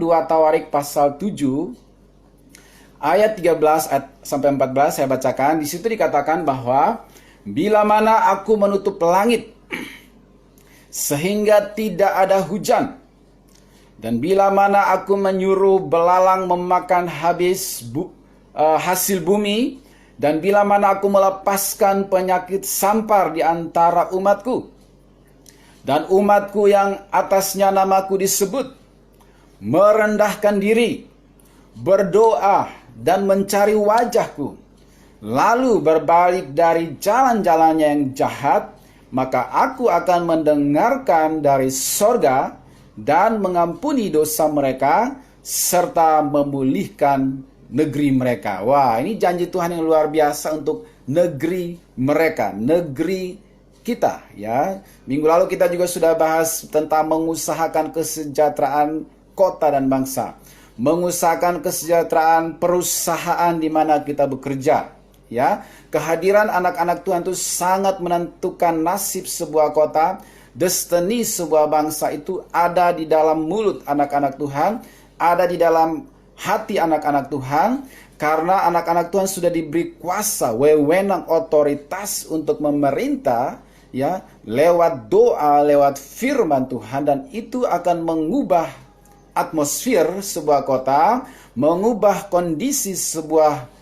2 Tawarik pasal 7 ayat 13 sampai 14 saya bacakan. Di situ dikatakan bahwa bila mana aku menutup langit sehingga tidak ada hujan, dan bila mana aku menyuruh belalang memakan habis hasil bumi, dan bila mana aku melepaskan penyakit sampar di antara umatku, dan umatku yang atasnya namaku disebut merendahkan diri, berdoa dan mencari wajahku, lalu berbalik dari jalan-jalannya yang jahat, maka aku akan mendengarkan dari sorga dan mengampuni dosa mereka serta memulihkan negeri mereka. Wah, ini janji Tuhan yang luar biasa untuk negeri mereka, negeri kita, ya. Minggu lalu kita juga sudah bahas tentang mengusahakan kesejahteraan kota dan bangsa, mengusahakan kesejahteraan perusahaan di mana kita bekerja, ya. Kehadiran anak-anak Tuhan itu sangat menentukan nasib sebuah kota. Destiny sebuah bangsa itu ada di dalam mulut anak-anak Tuhan, ada di dalam hati anak-anak Tuhan, karena anak-anak Tuhan sudah diberi kuasa, wewenang, otoritas untuk memerintah, ya, lewat doa, lewat firman Tuhan, dan itu akan mengubah atmosfer sebuah kota, mengubah kondisi sebuah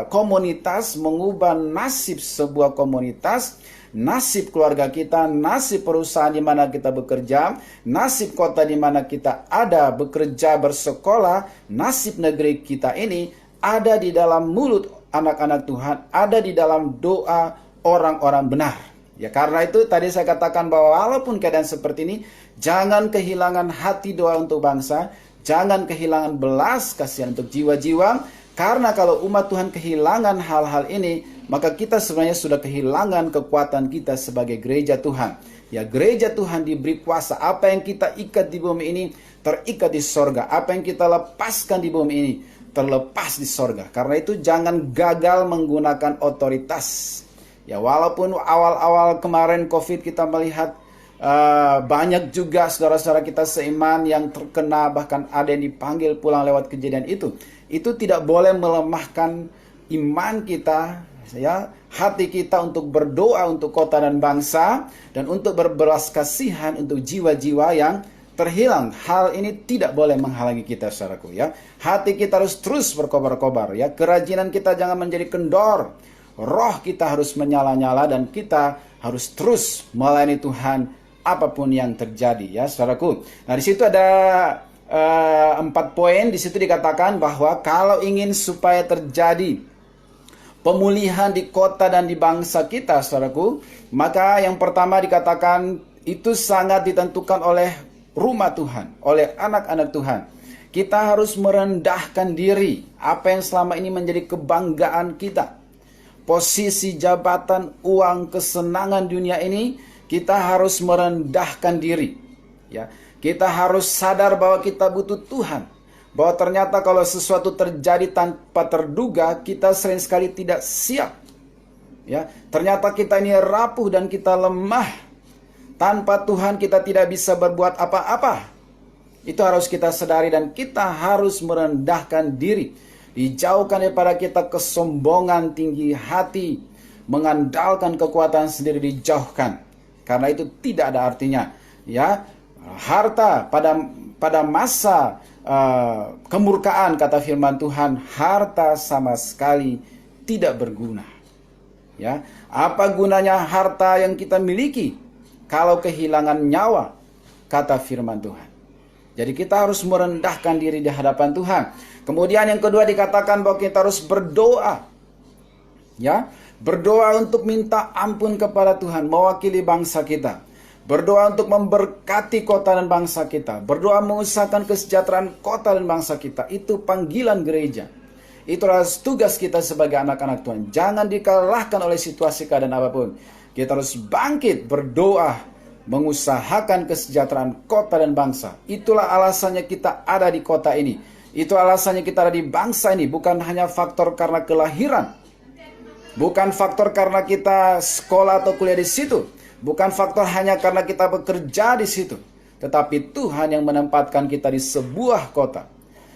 komunitas, mengubah nasib sebuah komunitas, nasib keluarga kita, nasib perusahaan di mana kita bekerja, nasib kota di mana kita ada, bekerja, bersekolah, nasib negeri kita ini ada di dalam mulut anak-anak Tuhan, ada di dalam doa orang-orang benar. Ya, karena itu tadi saya katakan bahwa walaupun keadaan seperti ini, jangan kehilangan hati doa untuk bangsa, jangan kehilangan belas kasihan untuk jiwa-jiwa, karena kalau umat Tuhan kehilangan hal-hal ini, maka kita sebenarnya sudah kehilangan kekuatan kita sebagai gereja Tuhan. Ya, gereja Tuhan diberi kuasa. Apa yang kita ikat di bumi ini terikat di sorga. Apa yang kita lepaskan di bumi ini terlepas di sorga. Karena itu jangan gagal menggunakan otoritas. Ya, walaupun awal-awal kemarin COVID kita melihat banyak juga saudara-saudara kita seiman yang terkena, bahkan ada yang dipanggil pulang lewat kejadian itu. Itu tidak boleh melemahkan iman kita, ya, hati kita untuk berdoa untuk kota dan bangsa, dan untuk berbelas kasihan untuk jiwa-jiwa yang terhilang. Hal ini tidak boleh menghalangi kita, saudaraku, ya. Hati kita harus terus berkobar-kobar, ya. Kerajinan kita jangan menjadi kendor. Roh kita harus menyala-nyala, dan kita harus terus melayani Tuhan apapun yang terjadi, ya, saudaraku. Nah, di situ ada 4 poin. Di situ dikatakan bahwa kalau ingin supaya terjadi pemulihan di kota dan di bangsa kita, saudaraku, maka yang pertama dikatakan itu sangat ditentukan oleh rumah Tuhan, oleh anak-anak Tuhan. Kita harus merendahkan diri. Apa yang selama ini menjadi kebanggaan kita, posisi, jabatan, uang, kesenangan dunia ini, kita harus merendahkan diri, ya. Kita harus sadar bahwa kita butuh Tuhan, bahwa ternyata kalau sesuatu terjadi tanpa terduga, kita sering sekali tidak siap, ya. Ternyata kita ini rapuh dan kita lemah. Tanpa Tuhan kita tidak bisa berbuat apa-apa. Itu harus kita sadari, dan kita harus merendahkan diri. Dijauhkan daripada kita kesombongan, tinggi hati, mengandalkan kekuatan sendiri, dijauhkan. Karena itu tidak ada artinya, ya. Harta pada masa kemurkaan, kata firman Tuhan, harta sama sekali tidak berguna. Ya, apa gunanya harta yang kita miliki kalau kehilangan nyawa, kata firman Tuhan. Jadi kita harus merendahkan diri di hadapan Tuhan. Kemudian yang kedua dikatakan bahwa kita harus berdoa. Ya, berdoa untuk minta ampun kepada Tuhan, mewakili bangsa kita. Berdoa untuk memberkati kota dan bangsa kita. Berdoa mengusahakan kesejahteraan kota dan bangsa kita. Itu panggilan gereja. Itulah tugas kita sebagai anak-anak Tuhan. Jangan dikalahkan oleh situasi keadaan apapun. Kita harus bangkit berdoa, mengusahakan kesejahteraan kota dan bangsa. Itulah alasannya kita ada di kota ini. Itu alasannya kita ada di bangsa ini. Bukan hanya faktor karena kelahiran. Bukan faktor karena kita sekolah atau kuliah di situ. Bukan faktor hanya karena kita bekerja di situ. tetapi Tuhan yang menempatkan kita di sebuah kota,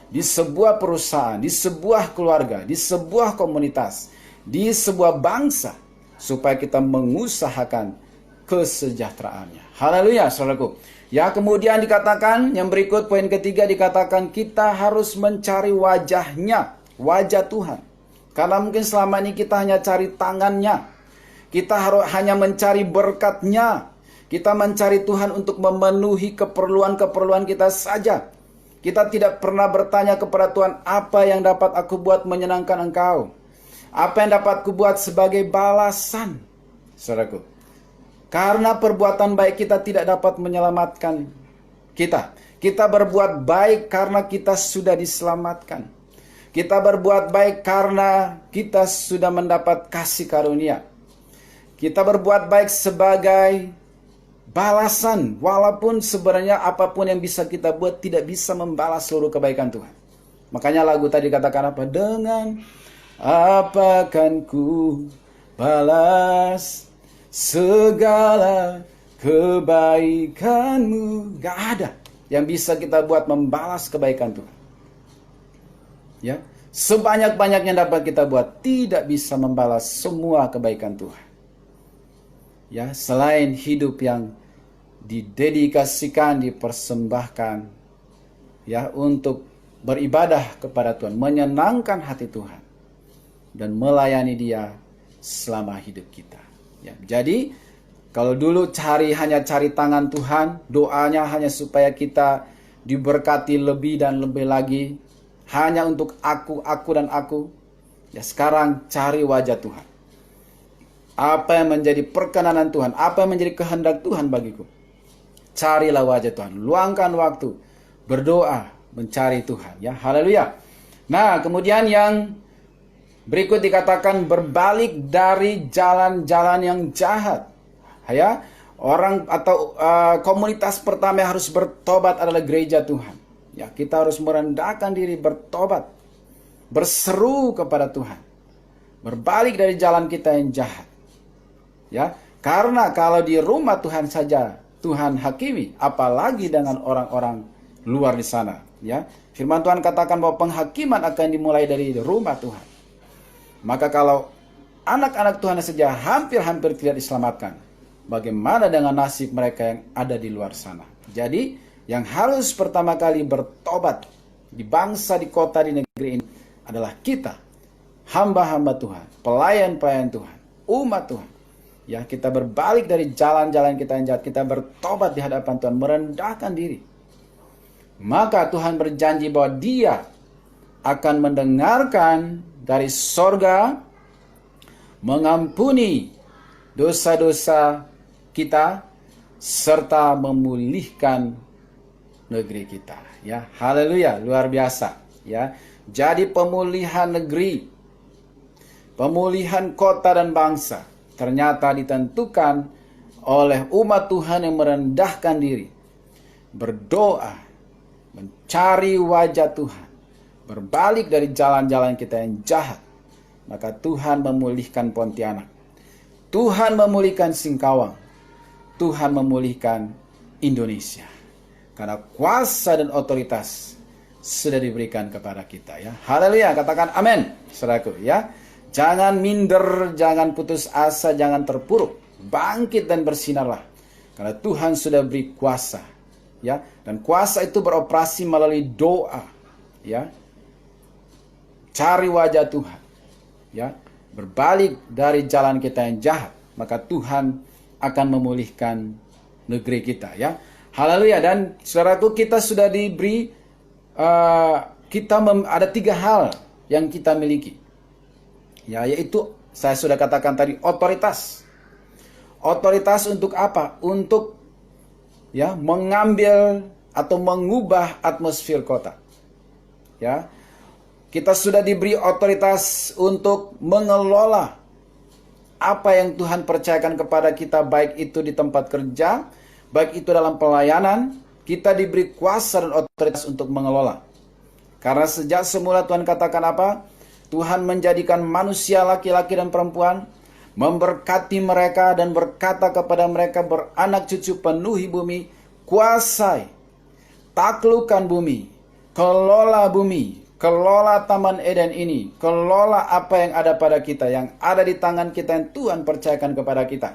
di sebuah perusahaan, di sebuah keluarga, di sebuah komunitas, di sebuah bangsa, supaya kita mengusahakan kesejahteraannya. Haleluya, saudaraku. Ya, kemudian dikatakan, yang berikut poin ketiga dikatakan kita harus mencari wajahnya, wajah Tuhan. Karena mungkin selama ini kita hanya cari tangannya, kita harus hanya mencari berkatnya, kita mencari Tuhan untuk memenuhi keperluan-keperluan kita saja. Kita tidak pernah bertanya kepada Tuhan, apa yang dapat aku buat menyenangkan Engkau? Apa yang dapat aku buat sebagai balasan? Saudaraku, karena perbuatan baik kita tidak dapat menyelamatkan kita. Kita berbuat baik karena kita sudah diselamatkan. Kita berbuat baik karena kita sudah mendapat kasih karunia. Kita berbuat baik sebagai balasan, walaupun sebenarnya apapun yang bisa kita buat tidak bisa membalas seluruh kebaikan Tuhan. Makanya lagu tadi katakan apa? Dengan apa akan ku balas segala kebaikanmu. Gak ada yang bisa kita buat membalas kebaikan Tuhan. Ya, sebanyak-banyaknya dapat kita buat tidak bisa membalas semua kebaikan Tuhan. Ya, selain hidup yang didedikasikan, dipersembahkan, ya, untuk beribadah kepada Tuhan, menyenangkan hati Tuhan, dan melayani Dia selama hidup kita. Ya, jadi kalau dulu hanya cari tangan Tuhan, doanya hanya supaya kita diberkati lebih dan lebih lagi, hanya untuk aku dan aku. Ya, sekarang cari wajah Tuhan. Apa yang menjadi perkenanan Tuhan, apa yang menjadi kehendak Tuhan bagiku. Carilah wajah Tuhan, luangkan waktu berdoa, mencari Tuhan. Ya, haleluya. Nah, kemudian yang berikut dikatakan berbalik dari jalan-jalan yang jahat. Ya, orang atau komunitas pertama yang harus bertobat adalah gereja Tuhan. Ya, kita harus merendahkan diri, bertobat, berseru kepada Tuhan, berbalik dari jalan kita yang jahat. Ya, karena kalau di rumah Tuhan saja Tuhan hakimi, apalagi dengan orang-orang luar di sana. Ya, firman Tuhan katakan bahwa penghakiman akan dimulai dari rumah Tuhan. Maka kalau anak-anak Tuhan saja hampir-hampir tidak diselamatkan, bagaimana dengan nasib mereka yang ada di luar sana? Jadi, yang harus pertama kali bertobat di bangsa, di kota, di negeri ini adalah kita, hamba-hamba Tuhan, pelayan-pelayan Tuhan, umat Tuhan. Ya, kita berbalik dari jalan-jalan kita yang jahat, kita bertobat di hadapan Tuhan, merendahkan diri. Maka Tuhan berjanji bahwa Dia akan mendengarkan dari sorga, mengampuni dosa-dosa kita, serta memulihkan negeri kita. Ya, haleluya, luar biasa. Ya, jadi pemulihan negeri, pemulihan kota dan bangsa ternyata ditentukan oleh umat Tuhan yang merendahkan diri, berdoa, mencari wajah Tuhan, berbalik dari jalan-jalan kita yang jahat. Maka Tuhan memulihkan Pontianak, Tuhan memulihkan Singkawang, Tuhan memulihkan Indonesia. Karena kuasa dan otoritas sudah diberikan kepada kita. Ya, haleluya, katakan amin, saudaraku. Ya, jangan minder, jangan putus asa, jangan terpuruk, bangkit dan bersinarlah. Karena Tuhan sudah beri kuasa. Ya, dan kuasa itu beroperasi melalui doa. Ya, cari wajah Tuhan, ya, berbalik dari jalan kita yang jahat, maka Tuhan akan memulihkan negeri kita. Ya, haleluya. Dan saudaraku, kita sudah diberi ada 3 hal yang kita miliki, ya, yaitu saya sudah katakan tadi, otoritas. Otoritas untuk apa? Untuk, ya, mengambil atau mengubah atmosfer kota. Ya, kita sudah diberi otoritas untuk mengelola apa yang Tuhan percayakan kepada kita, baik itu di tempat kerja, baik itu dalam pelayanan. Kita diberi kuasa dan otoritas untuk mengelola. Karena sejak semula Tuhan katakan apa? Tuhan menjadikan manusia laki-laki dan perempuan, memberkati mereka dan berkata kepada mereka, beranak cucu, penuhi bumi, kuasai, taklukkan bumi, kelola bumi, kelola Taman Eden ini, kelola apa yang ada pada kita, yang ada di tangan kita, yang Tuhan percayakan kepada kita.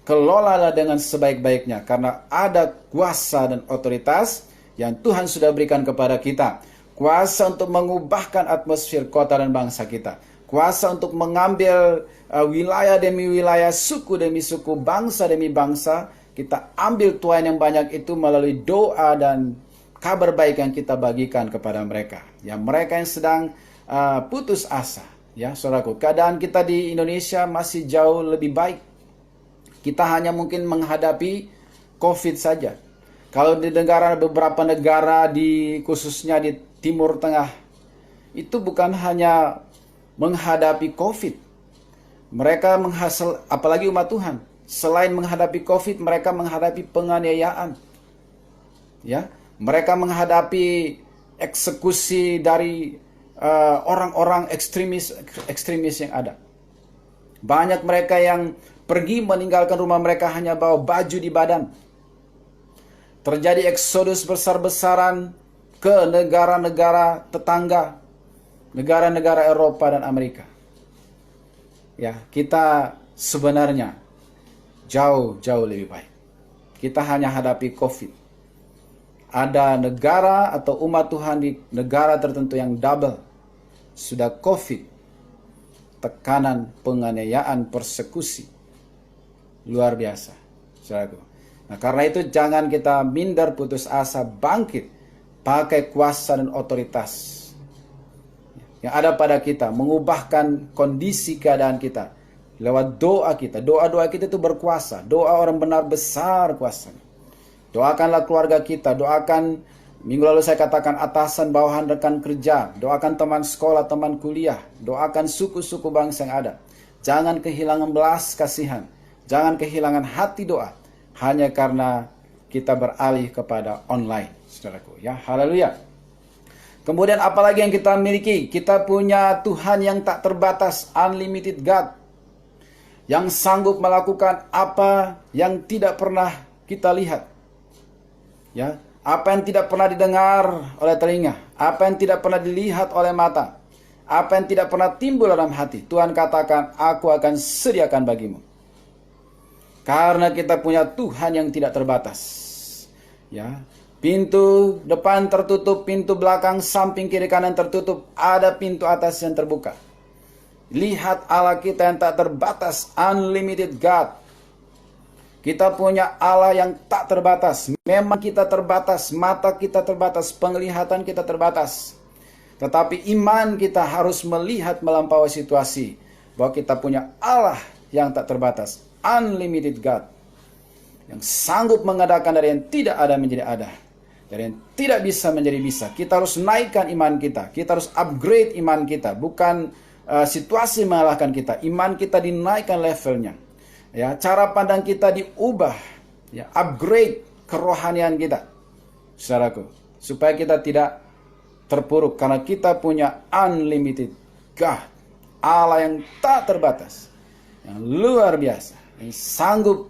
Kelolalah dengan sebaik-baiknya, karena ada kuasa dan otoritas yang Tuhan sudah berikan kepada kita. Kuasa untuk mengubahkan atmosfer kota dan bangsa kita. Kuasa untuk mengambil wilayah demi wilayah, suku demi suku, bangsa demi bangsa. Kita ambil tuain yang banyak itu melalui doa dan kabar baik yang kita bagikan kepada mereka. Ya, mereka yang sedang putus asa. Ya, saudaraku, keadaan kita di Indonesia masih jauh lebih baik. Kita hanya mungkin menghadapi COVID saja. Kalau di beberapa negara khususnya di Timur Tengah, itu bukan hanya menghadapi COVID. Mereka apalagi umat Tuhan, selain menghadapi COVID, mereka menghadapi penganiayaan. Ya, mereka menghadapi eksekusi dari orang-orang ekstremis yang ada. Banyak mereka yang pergi meninggalkan rumah mereka hanya bawa baju di badan. Terjadi eksodus besar-besaran ke negara-negara tetangga, negara-negara Eropa dan Amerika. Ya, kita sebenarnya jauh lebih baik. Kita hanya hadapi COVID. Ada negara atau umat Tuhan di negara tertentu yang double. Sudah COVID, tekanan, penganiayaan, persekusi. Luar biasa, saudaraku. Nah, karena itu jangan kita minder, putus asa, bangkit. Pakai kuasa dan otoritas yang ada pada kita, mengubahkan kondisi keadaan kita lewat doa kita. Doa-doa kita itu berkuasa. Doa orang benar besar kuasanya. Doakanlah keluarga kita, doakan, minggu lalu saya katakan atasan, bawahan, rekan kerja, doakan teman sekolah, teman kuliah, doakan suku-suku bangsa yang ada. Jangan kehilangan belas kasihan, jangan kehilangan hati doa, hanya karena kita beralih kepada online, saudaraku. Ya, haleluya. Kemudian apalagi yang kita miliki? Kita punya Tuhan yang tak terbatas, unlimited God, yang sanggup melakukan apa yang tidak pernah kita lihat. Ya, apa yang tidak pernah didengar oleh telinga, apa yang tidak pernah dilihat oleh mata, apa yang tidak pernah timbul dalam hati, Tuhan katakan, aku akan sediakan bagimu. Karena kita punya Tuhan yang tidak terbatas. Ya, pintu depan tertutup, pintu belakang, samping, kiri, kanan tertutup, ada pintu atas yang terbuka. Lihat Allah kita yang tak terbatas, unlimited God. Kita punya Allah yang tak terbatas. Memang kita terbatas, mata kita terbatas, penglihatan kita terbatas. Tetapi iman kita harus melihat melampaui situasi, bahwa kita punya Allah yang tak terbatas, unlimited God, yang sanggup mengadakan dari yang tidak ada menjadi ada, dari yang tidak bisa menjadi bisa. Kita harus naikkan iman kita, kita harus upgrade iman kita. Bukan situasi mengalahkan kita, iman kita dinaikkan levelnya. Ya, cara pandang kita diubah, ya, upgrade kerohanian kita, saudaraku, supaya kita tidak terpuruk, karena kita punya unlimited God, Allah yang tak terbatas, yang luar biasa, yang sanggup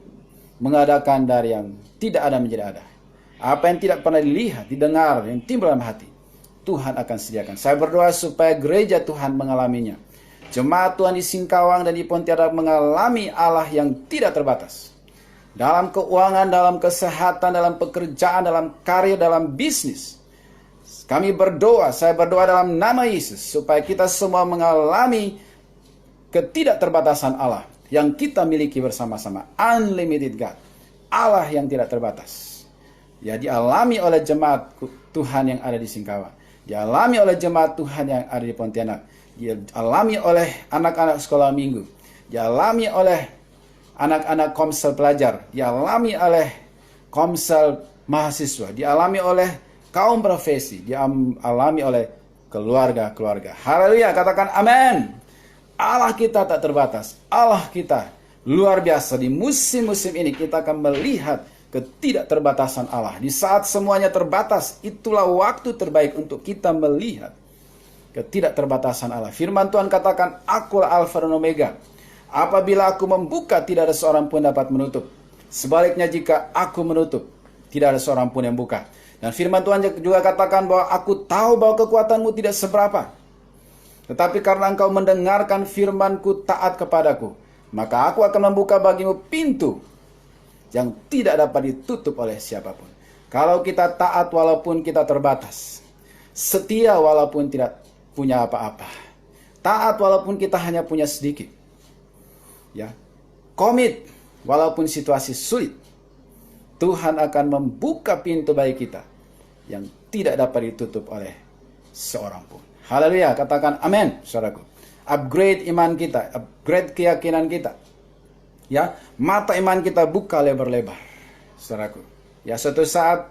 mengadakan dari yang tidak ada menjadi ada. Apa yang tidak pernah dilihat, didengar, yang timbul dalam hati, Tuhan akan sediakan. Saya berdoa supaya gereja Tuhan mengalaminya. Jemaat Tuhan di Singkawang dan di Pontianak mengalami Allah yang tidak terbatas. Dalam keuangan, dalam kesehatan, dalam pekerjaan, dalam karya, dalam bisnis. Kami berdoa, saya berdoa dalam nama Yesus, supaya kita semua mengalami ketidakterbatasan Allah yang kita miliki bersama-sama. Unlimited God, Allah yang tidak terbatas. Ya, dialami oleh jemaat Tuhan yang ada di Singkawang, dialami oleh jemaat Tuhan yang ada di Pontianak, dialami oleh anak-anak sekolah minggu, dialami oleh anak-anak komsel pelajar, dialami oleh komsel mahasiswa, dialami oleh kaum profesi, dialami oleh keluarga-keluarga. Haleluya, katakan amin. Allah kita tak terbatas, Allah kita luar biasa. Di musim-musim ini kita akan melihat ketidakterbatasan Allah. Di saat semuanya terbatas, itulah waktu terbaik untuk kita melihat ketidakterbatasan Allah. Firman Tuhan katakan, akulah Alfa dan Omega. Apabila aku membuka, tidak ada seorang pun dapat menutup. Sebaliknya, jika aku menutup, Tidak ada seorang pun yang buka. Dan firman Tuhan juga katakan bahwa aku tahu bahwa kekuatanmu tidak seberapa. Tetapi karena engkau mendengarkan firman-Ku, taat kepadaku, maka aku akan membuka bagimu pintu yang tidak dapat ditutup oleh siapapun. Kalau kita taat walaupun kita terbatas, setia walaupun tidak punya apa-apa, taat walaupun kita hanya punya sedikit, ya, komit walaupun situasi sulit, Tuhan akan membuka pintu bagi kita yang tidak dapat ditutup oleh seorang pun. Haleluya, katakan amin, saudaraku. Upgrade iman kita, upgrade keyakinan kita. Ya, mata iman kita buka lebar-lebar, saudaraku. Ya, suatu saat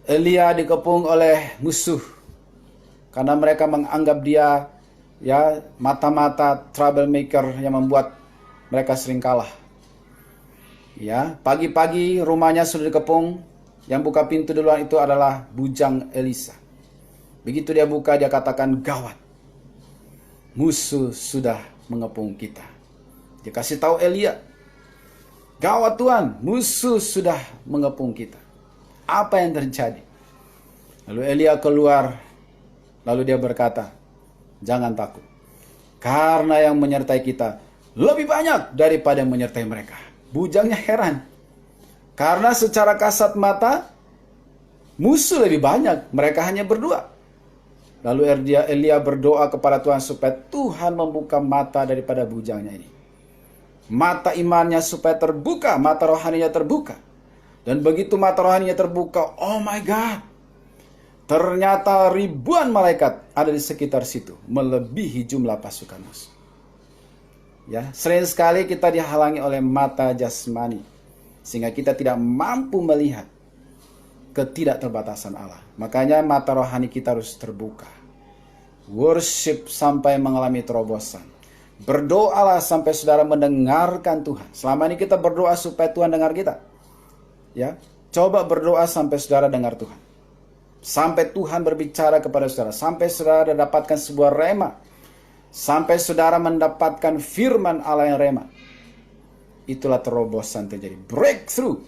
Elia dikepung oleh musuh karena mereka menganggap dia, ya, mata-mata troublemaker yang membuat mereka sering kalah. Ya, pagi-pagi rumahnya sudah dikepung. Yang buka pintu duluan itu adalah bujang Elisa. Begitu dia buka, dia katakan, gawat, musuh sudah mengepung kita. Dia kasih tahu Elia, gawat Tuhan, musuh sudah mengepung kita. Apa yang terjadi? Lalu Elia keluar, lalu dia berkata, jangan takut, karena yang menyertai kita lebih banyak daripada yang menyertai mereka. Bujangnya heran, karena secara kasat mata musuh lebih banyak, mereka hanya berdua. Lalu Elia berdoa kepada Tuhan supaya Tuhan membuka mata daripada bujangnya ini. Mata imannya supaya terbuka, mata rohaninya terbuka. Dan begitu mata rohaninya terbuka, oh my God, ternyata ribuan malaikat ada di sekitar situ, melebihi jumlah pasukan musuh. Ya, sering sekali kita dihalangi oleh mata jasmani, sehingga kita tidak mampu melihat ketidakterbatasan Allah. Makanya mata rohani kita harus terbuka. Worship sampai mengalami terobosan. Berdoalah sampai saudara mendengarkan Tuhan. Selama ini kita berdoa supaya Tuhan dengar kita. Ya, coba berdoa sampai saudara dengar Tuhan. Sampai Tuhan berbicara kepada saudara. Sampai saudara dapatkan sebuah rema. Sampai saudara mendapatkan firman Allah yang rema. Itulah terobosan terjadi. Breakthrough.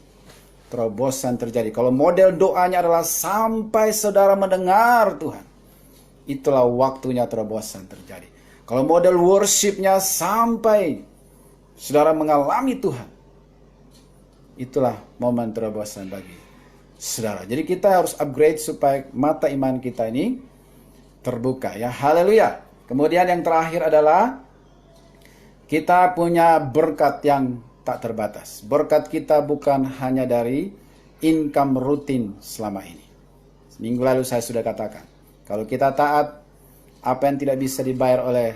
Terobosan terjadi. Kalau model doanya adalah sampai saudara mendengar Tuhan, itulah waktunya terobosan terjadi. Kalau model worshipnya sampai saudara mengalami Tuhan, itulah momen terobosan bagi saudara. Jadi kita harus upgrade supaya mata iman kita ini terbuka, ya. Haleluya. Kemudian yang terakhir adalah kita punya berkat yang tak terbatas. Berkat kita bukan hanya dari income rutin selama ini. Minggu lalu saya sudah katakan, kalau kita taat, apa yang tidak bisa dibayar oleh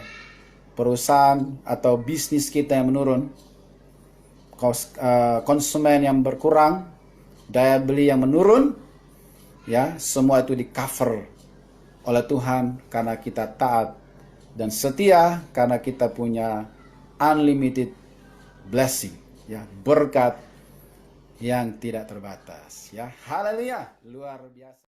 perusahaan atau bisnis kita yang menurun, konsumen yang berkurang, daya beli yang menurun, ya, semua itu di cover oleh Tuhan karena kita taat dan setia, karena kita punya unlimited blessing, ya, berkat yang tidak terbatas, ya. Haleluya, luar biasa.